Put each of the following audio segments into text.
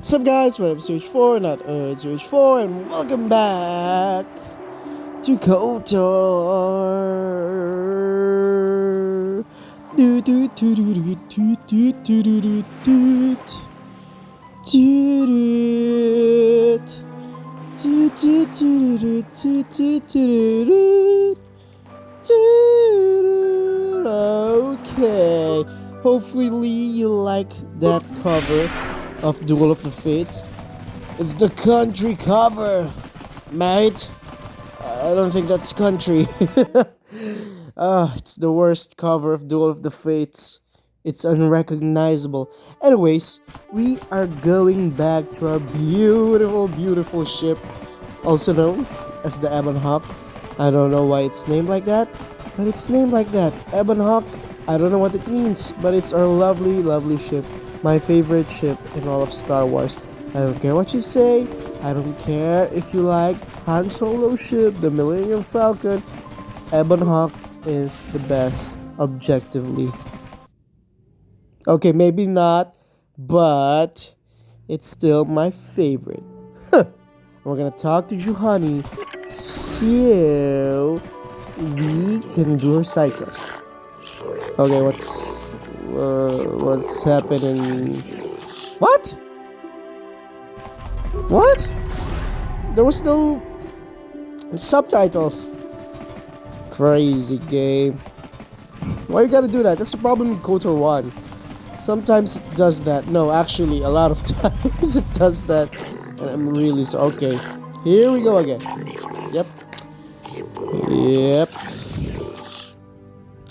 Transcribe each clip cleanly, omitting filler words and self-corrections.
What's up, guys? My name is H4, not it's H4, and welcome back to KOTOR. Do do do do do do do do do do do do do do do do. Okay, hopefully you like that cover of Duel of the Fates. It's the country cover, mate. I don't think that's country. It's the worst cover of Duel of the Fates. It's unrecognizable. Anyways, we are going back to our beautiful, beautiful ship, also known as the Ebon Hawk. I don't know why it's named like that, but it's named like that. Ebon Hawk. I don't know what it means, but it's our lovely, lovely ship. My favorite ship in all of Star Wars. I don't care what you say. I don't care if you like Han Solo ship, the Millennium Falcon. Ebon Hawk is the best, objectively. Okay, maybe not, but it's still my favorite. We're gonna talk to Juhani so we can do her side quest. Okay, what's happening? What? What? There was no subtitles. Crazy game. Why you gotta do that? That's the problem with KOTOR 1. Sometimes it does that. No, actually, a lot of times it does that. And I'm really so. Okay, here we go again. Yep. Yep.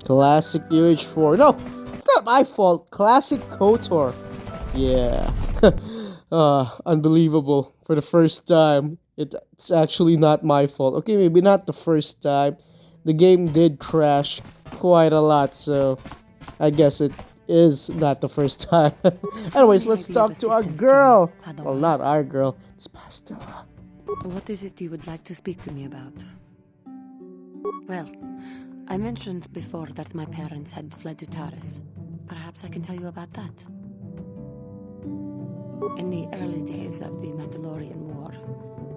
Classic UH4. No, it's not my fault. Classic KOTOR. Yeah. Unbelievable. For the first time, it's actually not my fault. Okay, maybe not the first time. The game did crash quite a lot, so I guess it is not the first time. Anyways, let's talk to our girl. Well, not our girl. It's Pastilla. What is it you would like to speak to me about? Well, I mentioned before that my parents had fled to Taris. Perhaps I can tell you about that. In the early days of the Mandalorian War,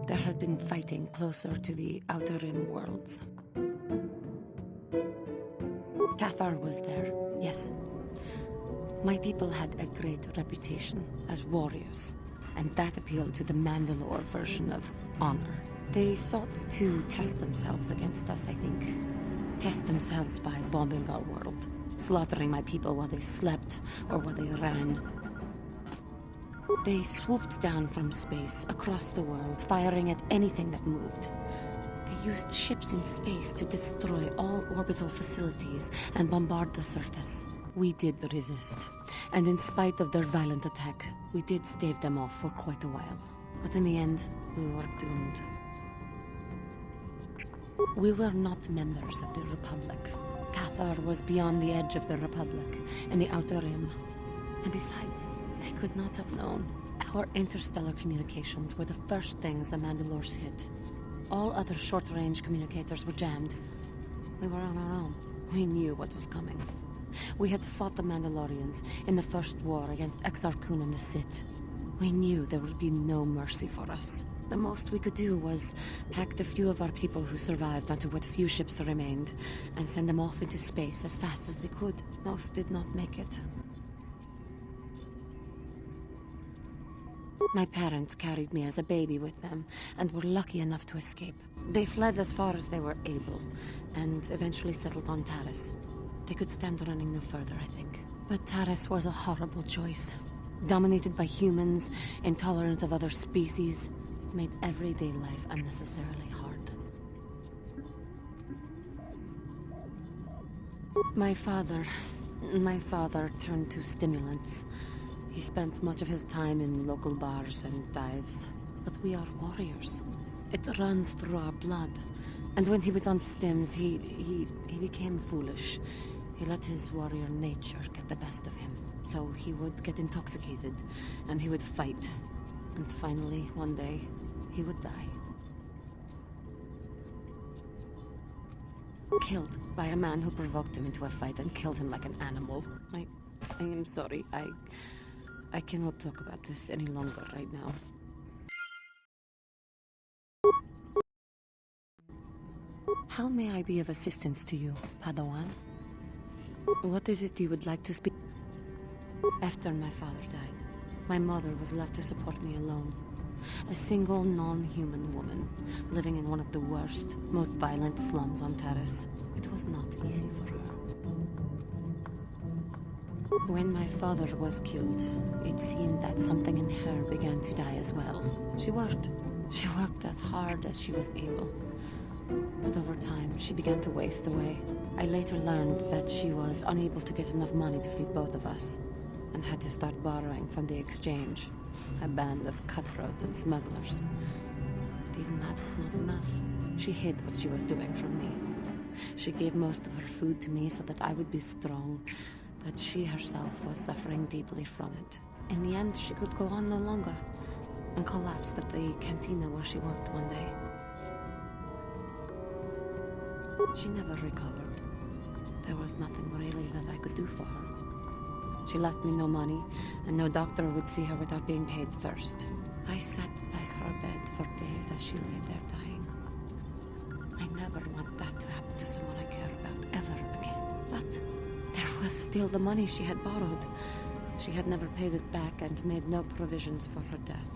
there had been fighting closer to the Outer Rim worlds. KOTOR was there, yes. My people had a great reputation as warriors, and that appealed to the Mandalore version of honor. They sought to test themselves against us, I think. Test themselves by bombing our world, slaughtering my people while they slept or while they ran. They swooped down from space, across the world, firing at anything that moved. They used ships in space to destroy all orbital facilities and bombard the surface. We did resist, and in spite of their violent attack, we did stave them off for quite a while. But in the end, we were doomed. We were not members of the Republic. KOTOR was beyond the edge of the Republic, in the Outer Rim. And besides, they could not have known. Our interstellar communications were the first things the Mandalores hit. All other short-range communicators were jammed. We were on our own. We knew what was coming. We had fought the Mandalorians in the first war against Exar Kun and the Sith. We knew there would be no mercy for us. The most we could do was pack the few of our people who survived onto what few ships remained and send them off into space as fast as they could. Most did not make it. My parents carried me as a baby with them and were lucky enough to escape. They fled as far as they were able and eventually settled on Taris. They could stand running no further, I think. But Taris was a horrible choice. Dominated by humans, intolerant of other species, it made everyday life unnecessarily hard. My father turned to stimulants. He spent much of his time in local bars and dives. But we are warriors. It runs through our blood. And when he was on stims, he became foolish. He let his warrior nature get the best of him. So he would get intoxicated, and he would fight. And finally, one day, he would die. Killed by a man who provoked him into a fight and killed him like an animal. I am sorry. I cannot talk about this any longer right now. How may I be of assistance to you, Padawan? What is it you would like to speak? After my father died, my mother was left to support me alone. A single non-human woman, living in one of the worst, most violent slums on Taris. It was not easy for her. When my father was killed, it seemed that something in her began to die as well. She worked. She worked as hard as she was able. But over time, she began to waste away. I later learned that she was unable to get enough money to feed both of us, and had to start borrowing from the exchange, a band of cutthroats and smugglers. But even that was not enough. She hid what she was doing from me. She gave most of her food to me so that I would be strong, but she herself was suffering deeply from it. In the end, she could go on no longer, and collapsed at the cantina where she worked one day. She never recovered. There was nothing really that I could do for her. She left me no money, and no doctor would see her without being paid first. I sat by her bed for days as she lay there dying. I never want that to happen to someone I care about ever again. But there was still the money she had borrowed. She had never paid it back and made no provisions for her death.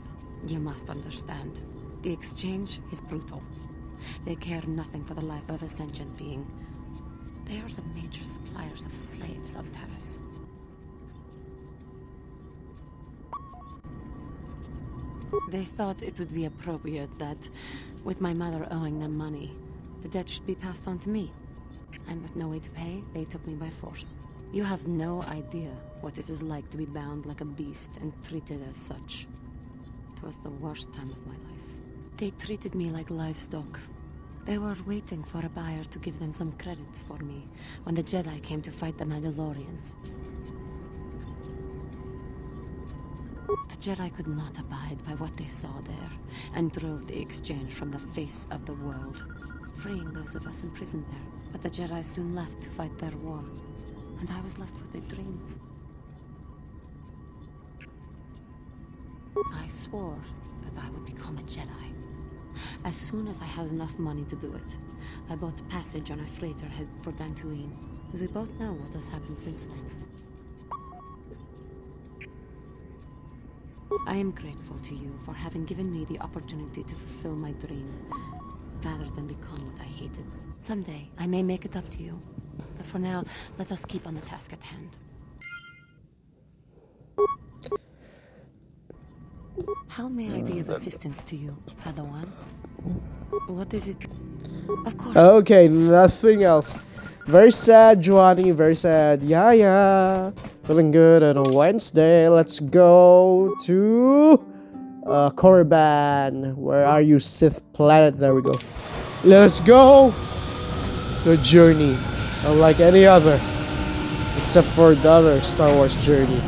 You must understand. The exchange is brutal. They care nothing for the life of a sentient being. They are the major suppliers of slaves on Taris. They thought it would be appropriate that, with my mother owing them money, the debt should be passed on to me. And with no way to pay, they took me by force. You have no idea what it is like to be bound like a beast and treated as such. It was the worst time of my life. They treated me like livestock. They were waiting for a buyer to give them some credit for me when the Jedi came to fight the Mandalorians. The Jedi could not abide by what they saw there, and drove the exchange from the face of the world, freeing those of us imprisoned there. But the Jedi soon left to fight their war, and I was left with a dream. I swore that I would become a Jedi. As soon as I had enough money to do it, I bought passage on a freighter headed for Dantooine, and we both know what has happened since then. I am grateful to you for having given me the opportunity to fulfill my dream, rather than become what I hated. Someday, I may make it up to you. But for now, let us keep on the task at hand. How may I be of assistance to you, Padawan? What is it? Of course. Okay, nothing else. Very sad, Johnny. Very sad. Yeah, yeah. Feeling good on a Wednesday. Let's go to Korriban. Where are you, Sith planet? There we go. Let us go to a journey, unlike any other, except for the other Star Wars journey.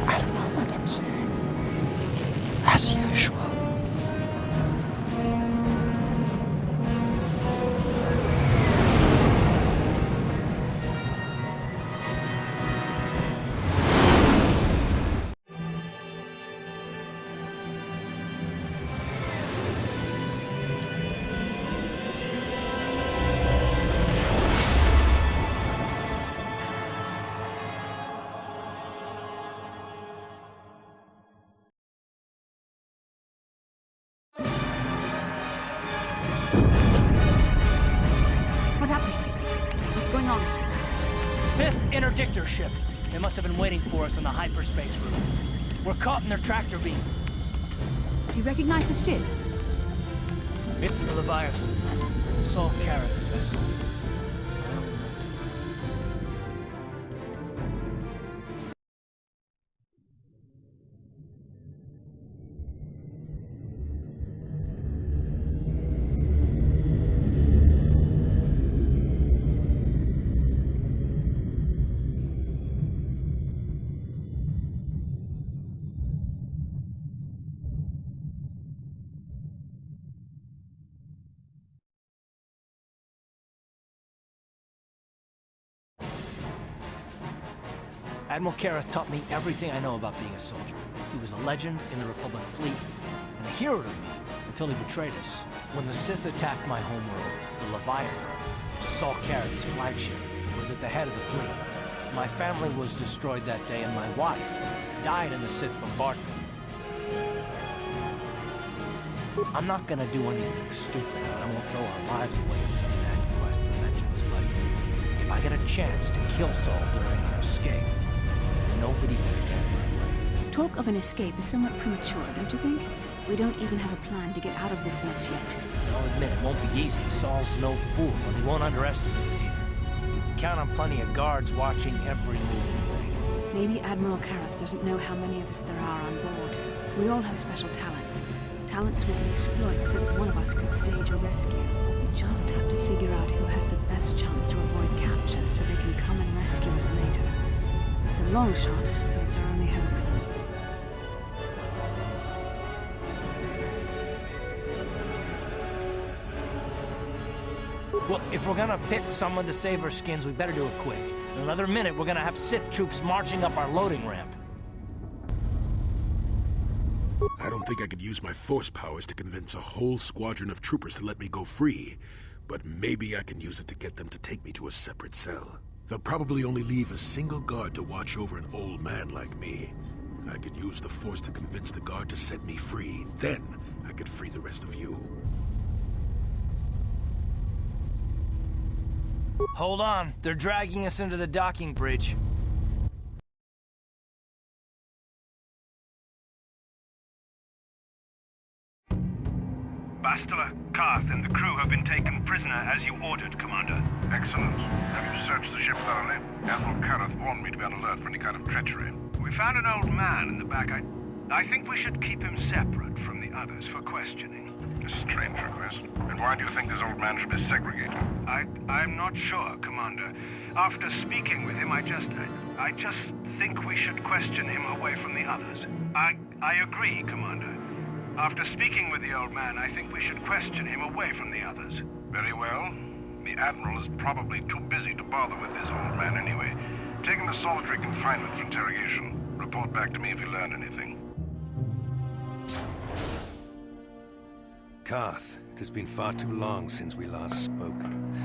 I don't know what I'm saying. As usual. What happened? What's going on? Sith interdictor ship. They must have been waiting for us on the hyperspace route. We're caught in their tractor beam. Do you recognize the ship? It's the Leviathan. Saul Carroth's vessel. Admiral Kareth taught me everything I know about being a soldier. He was a legend in the Republic fleet, and a hero to me until he betrayed us. When the Sith attacked my homeworld, the Leviathan, Saul Kareth's flagship, was at the head of the fleet. My family was destroyed that day, and my wife died in the Sith bombardment. I'm not gonna do anything stupid. I won't throw our lives away in some mad quest for vengeance, but if I get a chance to kill Saul during our escape, nobody better get in my way. Talk of an escape is somewhat premature, don't you think? We don't even have a plan to get out of this mess yet. I'll admit it won't be easy. Saul's no fool, and he won't underestimate us either. You can count on plenty of guards watching every move we make. Maybe Admiral Kareth doesn't know how many of us there are on board. We all have special talents. Talents we can exploit so that one of us could stage a rescue. We just have to figure out who has the best chance to avoid capture so they can come and rescue us later. It's a long shot, but it's our only hope. Well, if we're gonna pick someone to save our skins, we better do it quick. In another minute, we're gonna have Sith troops marching up our loading ramp. I don't think I could use my force powers to convince a whole squadron of troopers to let me go free, but maybe I can use it to get them to take me to a separate cell. They'll probably only leave a single guard to watch over an old man like me. I could use the force to convince the guard to set me free. Then I could free the rest of you. Hold on, they're dragging us into the docking bridge. Bastila, Karth, and the crew have been taken prisoner as you ordered, Commander. Excellent. Have you searched the ship thoroughly? Admiral Kareth warned me to be on alert for any kind of treachery. We found an old man in the back. I think we should keep him separate from the others for questioning. A strange request. And why do you think this old man should be segregated? I'm not sure, Commander. After speaking with him, I just think we should question him away from the others. I agree, Commander. After speaking with the old man, I think we should question him away from the others. Very well. The Admiral is probably too busy to bother with this old man anyway. Take him to solitary confinement for interrogation. Report back to me if you learn anything. Karth, it has been far too long since we last spoke.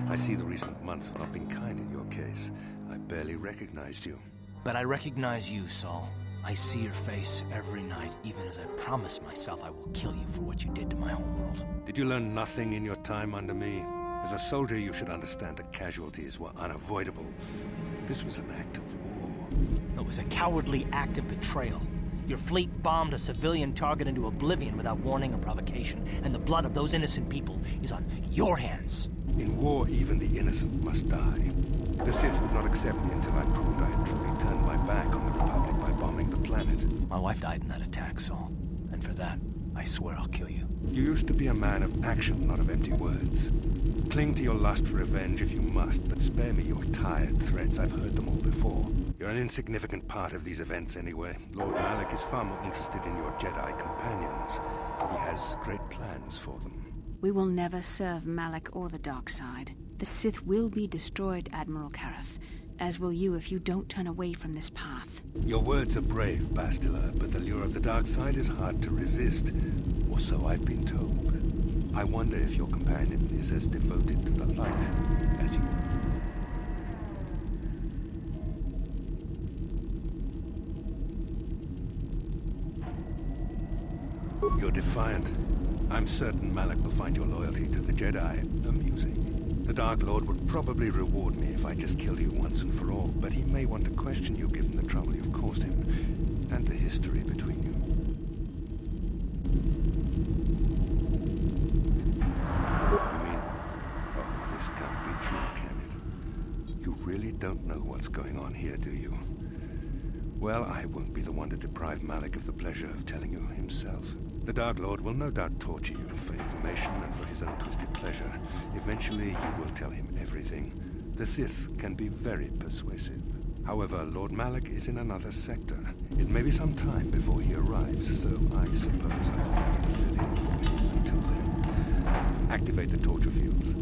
I see the recent months have not been kind in your case. I barely recognized you. But I recognize you, Saul. I see your face every night, even as I promise myself I will kill you for what you did to my homeworld. Did you learn nothing in your time under me? As a soldier, you should understand that casualties were unavoidable. This was an act of war. It was a cowardly act of betrayal. Your fleet bombed a civilian target into oblivion without warning or provocation, and the blood of those innocent people is on your hands. In war, even the innocent must die. The Sith would not accept me until I proved I had truly turned my back on the Republic by bombing the planet. My wife died in that attack, Saul. And for that, I swear I'll kill you. You used to be a man of action, not of empty words. Cling to your lust for revenge if you must, but spare me your tired threats. I've heard them all before. You're an insignificant part of these events anyway. Lord Malak is far more interested in your Jedi companions. He has great plans for them. We will never serve Malak or the dark side. The Sith will be destroyed, Admiral Kareth, as will you if you don't turn away from this path. Your words are brave, Bastila, but the lure of the dark side is hard to resist. Or so I've been told. I wonder if your companion is as devoted to the light as you are. You're defiant. I'm certain Malak will find your loyalty to the Jedi amusing. The Dark Lord would probably reward me if I just killed you once and for all, but he may want to question you given the trouble you've caused him, and the history between you. You mean, oh, this can't be true, can it? You really don't know what's going on here, do you? Well, I won't be the one to deprive Malak of the pleasure of telling you himself. The Dark Lord will no doubt torture you for information and for his own twisted pleasure. Eventually, you will tell him everything. The Sith can be very persuasive. However, Lord Malak is in another sector. It may be some time before he arrives, so I suppose I will have to fill in for him until then. Activate the torture fields.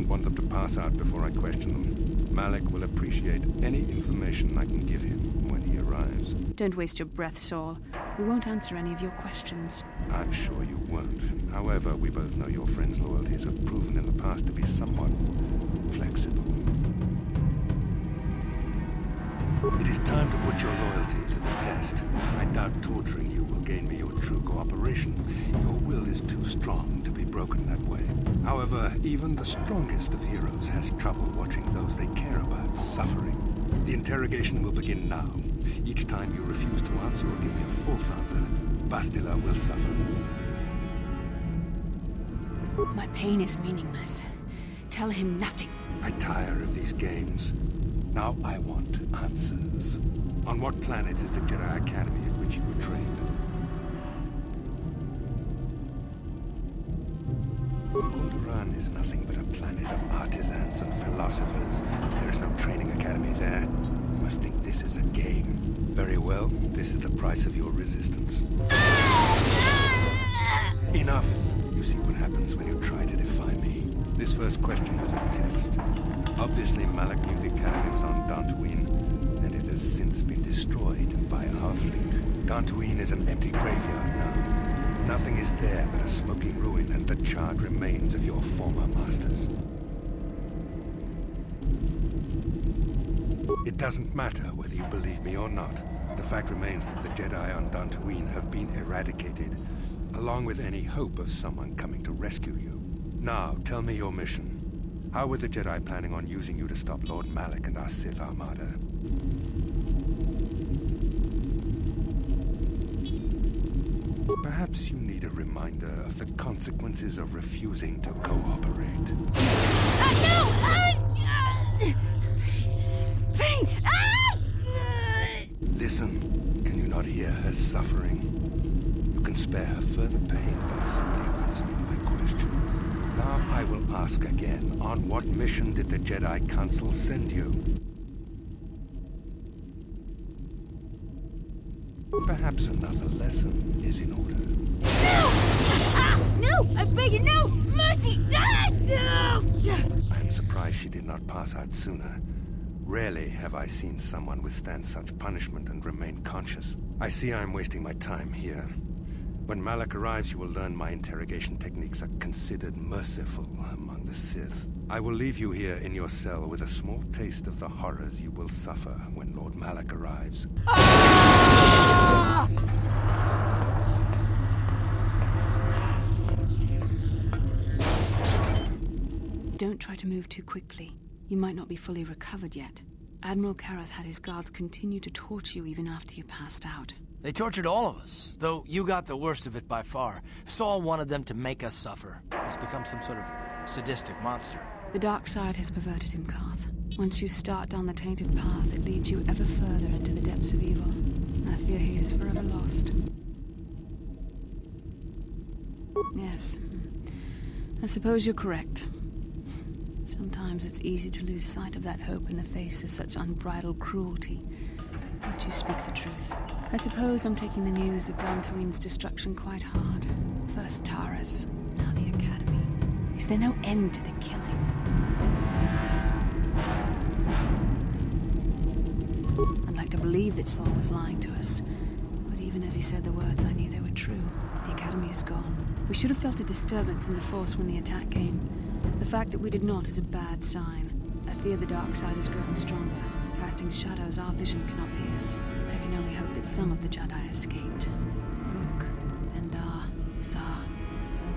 don't want them to pass out before I question them. Malik will appreciate any information I can give him when he arrives. Don't waste your breath, Saul. We won't answer any of your questions. I'm sure you won't. However, we both know your friend's loyalties have proven in the past to be somewhat flexible. It is time to put your loyalty to the test. I doubt torturing you will gain me your true cooperation. Your will is too strong to be broken that way. However, even the strongest of heroes has trouble watching those they care about suffering. The interrogation will begin now. Each time you refuse to answer or give me a false answer, Bastila will suffer. My pain is meaningless. Tell him nothing. I tire of these games. Now I want answers. On what planet is the Jedi Academy at which you were trained? Alderaan is nothing but a planet of artisans and philosophers. There is no training academy there. You must think this is a game. Very well, this is the price of your resistance. Enough! You see what happens when you try to defy me. This first question was a test. Obviously, Malik knew the Academy was on Dantooine, and it has since been destroyed by our fleet. Dantooine is an empty graveyard now. Nothing is there but a smoking ruin and the charred remains of your former masters. It doesn't matter whether you believe me or not. The fact remains that the Jedi on Dantooine have been eradicated, along with any hope of someone coming to rescue you. Now, tell me your mission. How were the Jedi planning on using you to stop Lord Malik and our Sith Armada? Perhaps you need a reminder of the consequences of refusing to cooperate. Pain! Listen, can you not hear her suffering? You can spare her further pain by simply answering my questions. Now I will ask again, on what mission did the Jedi Council send you? Perhaps another lesson is in order. No! No! I beg you, no! Mercy! No! I'm surprised she did not pass out sooner. Rarely have I seen someone withstand such punishment and remain conscious. I see I'm wasting my time here. When Malik arrives, you will learn my interrogation techniques are considered merciful among the Sith. I will leave you here in your cell with a small taste of the horrors you will suffer when Lord Malik arrives. Don't try to move too quickly. You might not be fully recovered yet. Admiral Kareth had his guards continue to torture you even after you passed out. They tortured all of us, though you got the worst of it by far. Saul wanted them to make us suffer. He's become some sort of sadistic monster. The dark side has perverted him, Karth. Once you start down the tainted path, it leads you ever further into the depths of evil. I fear he is forever lost. Yes, I suppose you're correct. Sometimes it's easy to lose sight of that hope in the face of such unbridled cruelty. But you speak the truth. I suppose I'm taking the news of Dantooine's destruction quite hard. First Tara's, now the Academy. Is there no end to the killing? I'd like to believe that Saul was lying to us. But even as he said the words, I knew they were true. The Academy is gone. We should have felt a disturbance in the Force when the attack came. The fact that we did not is a bad sign. I fear the dark side is growing stronger, casting shadows our vision cannot pierce. I can only hope that some of the Jedi escaped. Rook, Endar, Zar.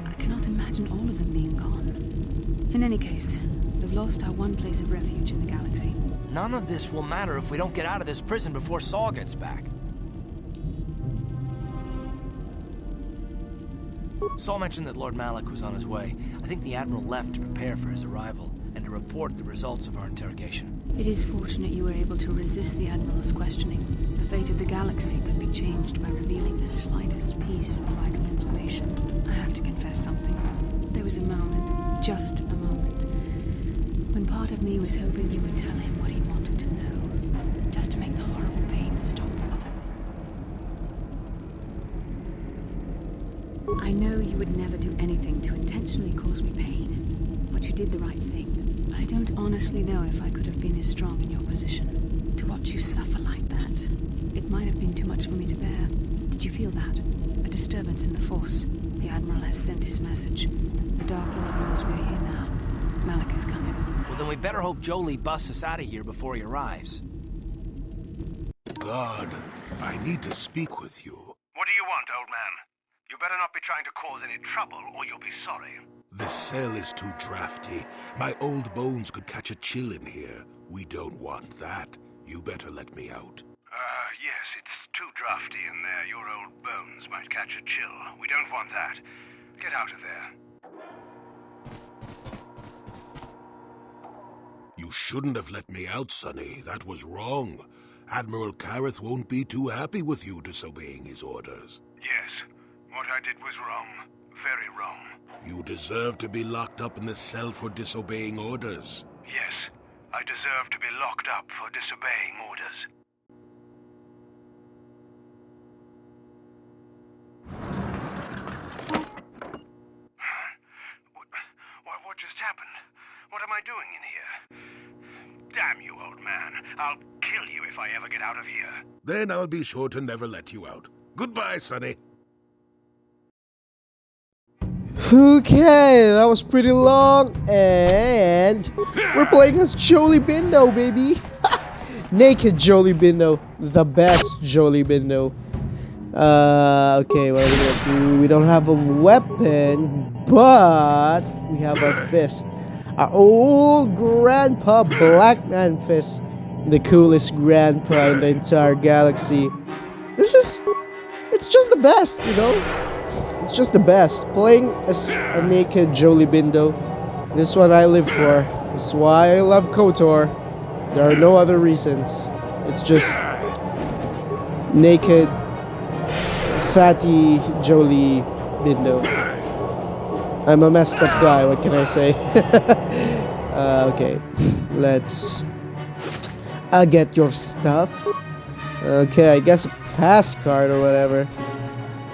I cannot imagine all of them being gone. In any case, we've lost our one place of refuge in the galaxy. None of this will matter if we don't get out of this prison before Saul gets back. Saul mentioned that Lord Malik was on his way. I think the Admiral left to prepare for his arrival and to report the results of our interrogation. It is fortunate you were able to resist the Admiral's questioning. The fate of the galaxy could be changed by revealing the slightest piece of vital information. I have to confess something. There was a moment, just a moment, when part of me was hoping you would tell him what he wanted to know, just to make the horrible pain stop. I know you would never do anything to intentionally cause me pain, but but you did the right thing. I don't honestly know if I could have been as strong in your position. To watch you suffer like that, it might have been too much for me to bear. Did you feel that? A disturbance in the Force. The Admiral has sent his message. The Dark Lord knows we're here now. Malik is coming. Well, then we better hope Jolie busts us out of here before he arrives. God, I need to speak with you. What do you want, old man? You better not be trying to cause any trouble, or you'll be sorry. This cell is too drafty. My old bones could catch a chill in here. We don't want that. You better let me out. Yes, it's too drafty in there. Your old bones might catch a chill. We don't want that. Get out of there. You shouldn't have let me out, Sonny. That was wrong. Admiral Kareth won't be too happy with you disobeying his orders. Yes, what I did was wrong. Very wrong. You deserve to be locked up in the cell for disobeying orders. Yes, I deserve to be locked up for disobeying orders. What just happened? What am I doing in here? Damn you, old man. I'll kill you if I ever get out of here. Then I'll be sure to never let you out. Goodbye, Sonny. Okay, that was pretty long, and we're playing as Jolie Bindo, baby. Naked Jolie Bindo, the best Jolie Bindo. Okay, what are we gonna do? We don't have a weapon, but we have our fist. Our old grandpa Black Man fist. The coolest grandpa in the entire galaxy. It's just the best, you know? It's just the best. Playing as a naked Jolie Bindo. This is what I live for. This is why I love KOTOR. There are no other reasons. It's just naked, fatty Jolie Bindo. I'm a messed up guy, what can I say? Okay, let's get your stuff. Okay, I guess a pass card or whatever.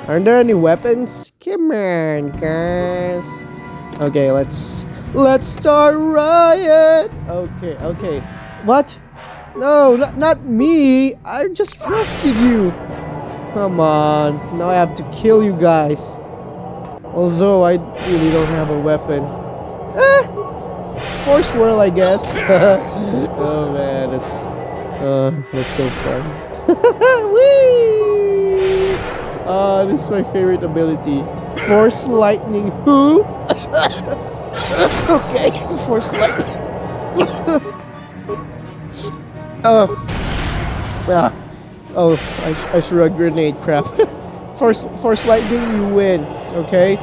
Aren't there any weapons? Come on, guys. Okay, let's start riot. Okay. What? No, not me. I just rescued you. Come on. Now I have to kill you guys. Although I really don't have a weapon. Force whirl, I guess. Oh man, that's so fun. Whee! This is my favorite ability. Force lightning. Who? Okay, force lightning. I threw a grenade. Crap. Force lightning, you win. Okay,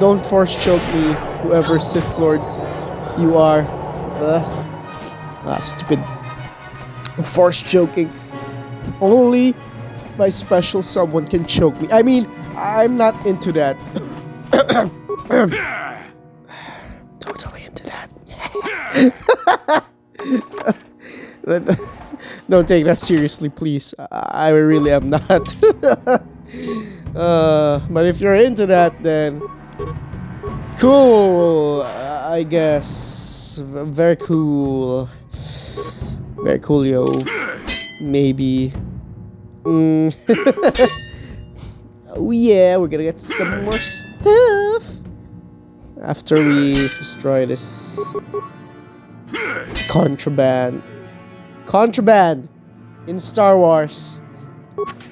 don't force choke me, whoever Sith Lord you are. Stupid force choking. Only by special someone can choke me. I mean, I'm not into that. Totally into that. Don't take that seriously, please. I really am not. But if you're into that, then cool. I guess very cool. Very cool, yo. Maybe. Oh yeah, we're gonna get some more stuff after we destroy this contraband in Star Wars.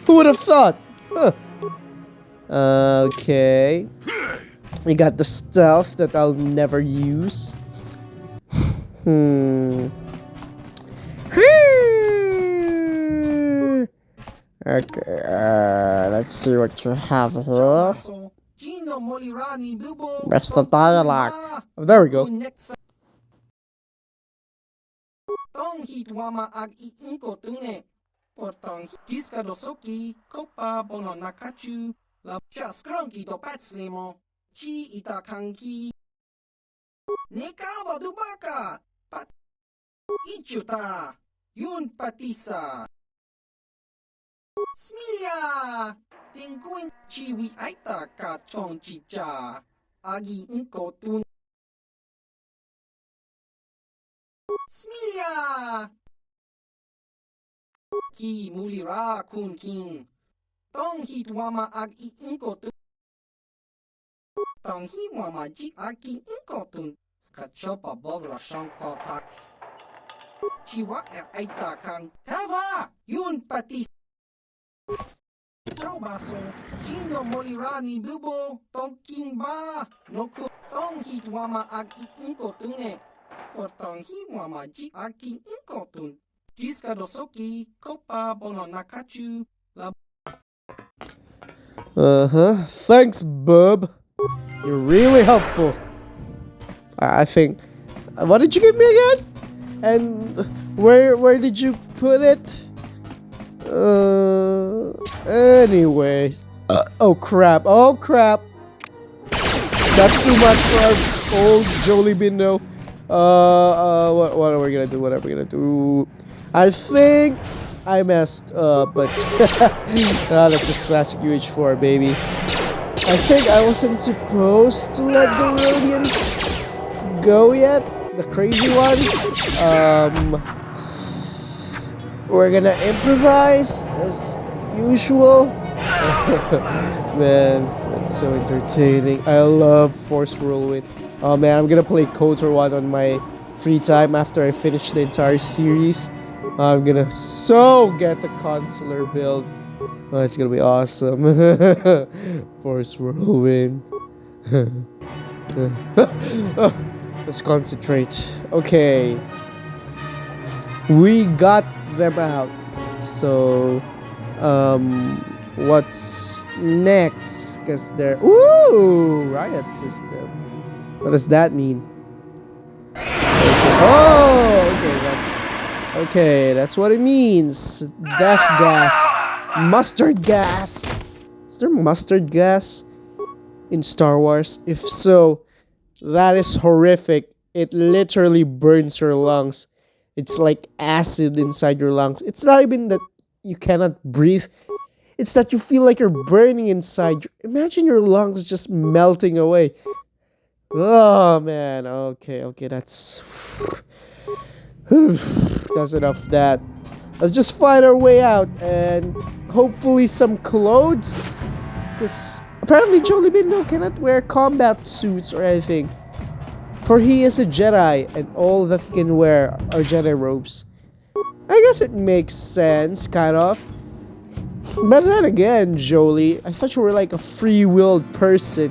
Who would have thought? Huh. Okay, we got the stuff that I'll never use. Okay, let's see what you have here. That's the dialogue. Oh, there we go. Smilia! Tinguin chiwi aita ka chong chicha. Agi inko tun Smilia! Ki mulira kun king. Tong hit wama ag I inkotun. Tong hi wama ji aki inkotun. Kachopa bogra shankota. Chiwa aita kang. Hava! Yun pati. Trobaso. Kino molira ni bubo. Tong king ba. Noku. Tong hit wama ag I inkotune. Potong hi wama ji aki inkotun. Jiska dosoki. Kopa bono nakachu. La Thanks, bub. You're really helpful. I think. What did you give me again? And where did you put it? Anyways. Oh crap! Oh crap! That's too much for our old Jolie Bindo. What are we gonna do? What are we gonna do? I think I messed up, but that's just classic UH4, baby. I think I wasn't supposed to let the Rhodians go yet. The crazy ones. We're gonna improvise as usual. Man, that's so entertaining. I love Force Whirlwind. Oh man, I'm gonna play KOTOR 1 on my free time after I finish the entire series. I'm gonna get the consular build. Oh, it's gonna be awesome. Force Whirlwind. Let's concentrate. Okay. We got them out. So, what's next? Because they're... Ooh! Riot system. What does that mean? Oh! Okay, that's what it means. Death gas. Mustard gas. Is there mustard gas in Star Wars? If so, that is horrific. It literally burns your lungs. It's like acid inside your lungs. It's not even that you cannot breathe. It's that you feel like you're burning inside. Imagine your lungs just melting away. Oh man. Okay, that's that's enough of that. Let's just find our way out and hopefully some clothes. Because apparently Jolie Bindo cannot wear combat suits or anything. For he is a Jedi and all that he can wear are Jedi robes. I guess it makes sense, kind of. But then again, Jolie, I thought you were like a free-willed person.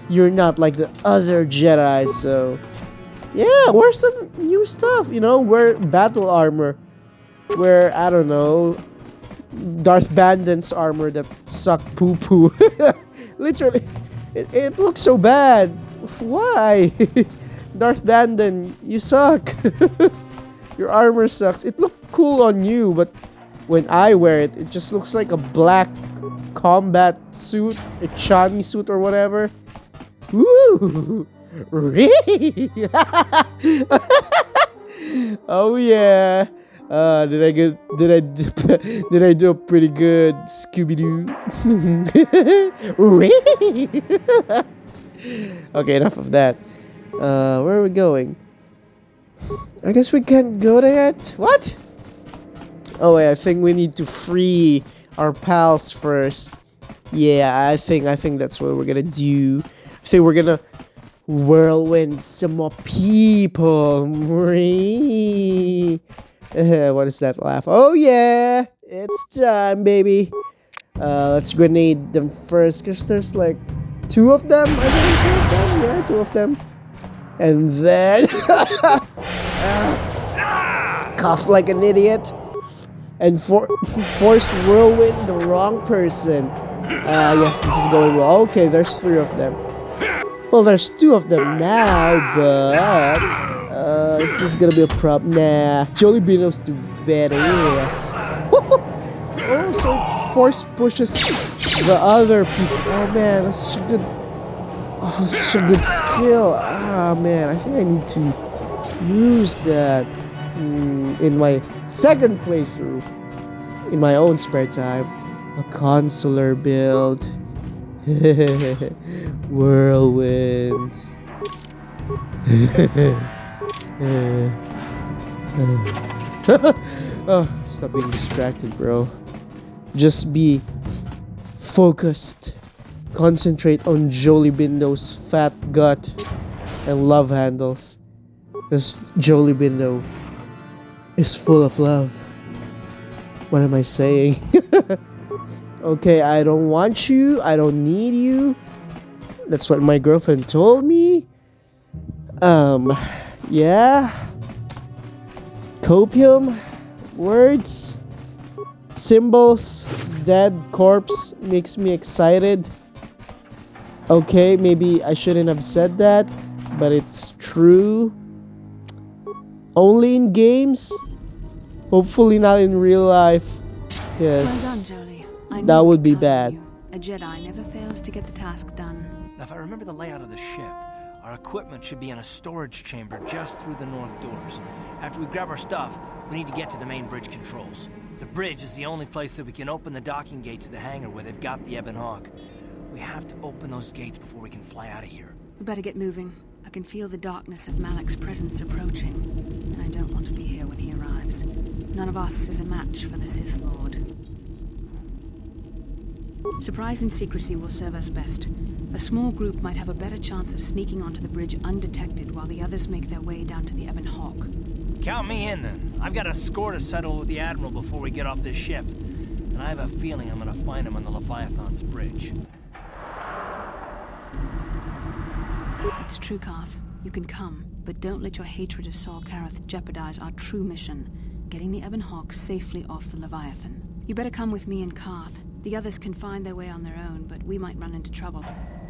You're not like the other Jedi, so... Yeah, wear some new stuff, you know? Wear battle armor. Wear, I don't know, Darth Bandon's armor that sucked poo-poo. Literally, it looks so bad. Why? Darth Bandon, you suck. Your armor sucks. It looked cool on you, but when I wear it, it just looks like a black combat suit, a Chani suit or whatever. Woo! Oh yeah. Did I do a pretty good Scooby-Doo? Okay, enough of that. Where are we going? I guess we can't go there yet. What? Oh wait, I think we need to free our pals first. Yeah, I think that's what we're gonna do. I think we're gonna whirlwind some more people. What is that laugh? Oh yeah, it's time, baby. Let's grenade them first, because there's like 2 of them. I think 2 of them. Yeah, 2 of them. And then cough like an idiot. And force whirlwind the wrong person. Yes, this is going well. Okay, there's 3 of them. Well, there's 2 of them now, but is this gonna be a problem? Nah, Jolie Bindo's too bad. Yes. Oh, so it force pushes the other people. Oh man, that's such a good. Oh, that's such a good skill. Ah man, I think I need to use that in my second playthrough, in my own spare time. A consular build. Whirlwinds. Oh, stop being distracted, bro. Just be focused. Concentrate on Jolie Bindo's fat gut and love handles. Because Jolie Bindo is full of love. What am I saying? Okay, I don't want you. I don't need you. That's what my girlfriend told me. Yeah. Copium, words, symbols, dead corpse makes me excited. Okay, maybe I shouldn't have said that, but it's true. Only in games. Hopefully not in real life. Well Yes. done, Jolie. I That knew would be we'd count on bad. you. A Jedi never fails to get the task done. Now, if I remember the layout of the ship, our equipment should be in a storage chamber just through the north doors. After we grab our stuff, we need to get to the main bridge controls. The bridge is the only place that we can open the docking gates of the hangar where they've got the Ebon Hawk. We have to open those gates before we can fly out of here. We better get moving. I can feel the darkness of Malak's presence approaching, and I don't want to be here when he arrives. None of us is a match for the Sith Lord. Surprise and secrecy will serve us best. A small group might have a better chance of sneaking onto the bridge undetected while the others make their way down to the Ebon Hawk. Count me in, then. I've got a score to settle with the Admiral before we get off this ship. And I have a feeling I'm gonna find him on the Leviathan's bridge. It's true, Karth. You can come, but don't let your hatred of Saul Karath jeopardize our true mission, getting the Ebon Hawk safely off the Leviathan. You better come with me and Karth. The others can find their way on their own, but we might run into trouble.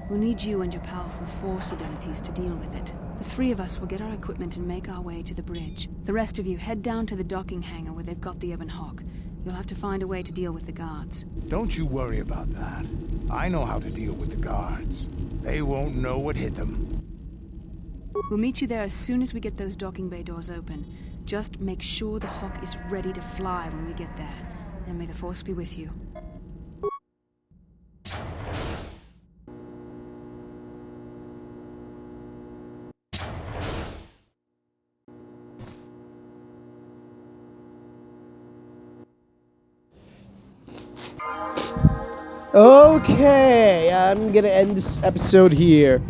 We'll need you and your powerful Force abilities to deal with it. The three of us will get our equipment and make our way to the bridge. The rest of you head down to the docking hangar where they've got the Ebon Hawk. You'll have to find a way to deal with the guards. Don't you worry about that. I know how to deal with the guards. They won't know what hit them. We'll meet you there as soon as we get those docking bay doors open. Just make sure the Hawk is ready to fly when we get there. And may the Force be with you. Okay, I'm gonna end this episode here.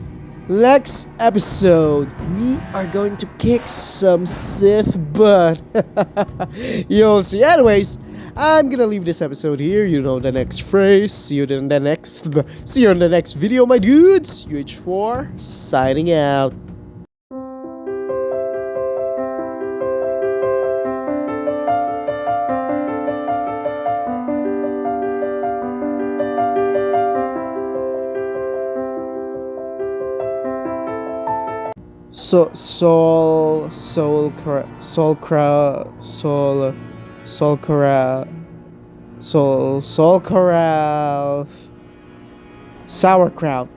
Next episode, we are going to kick some Sith butt. You'll see. Anyways, I'm gonna leave this episode here. You know the next phrase. See you in the next video, my dudes. UH4 signing out. Sauerkraut.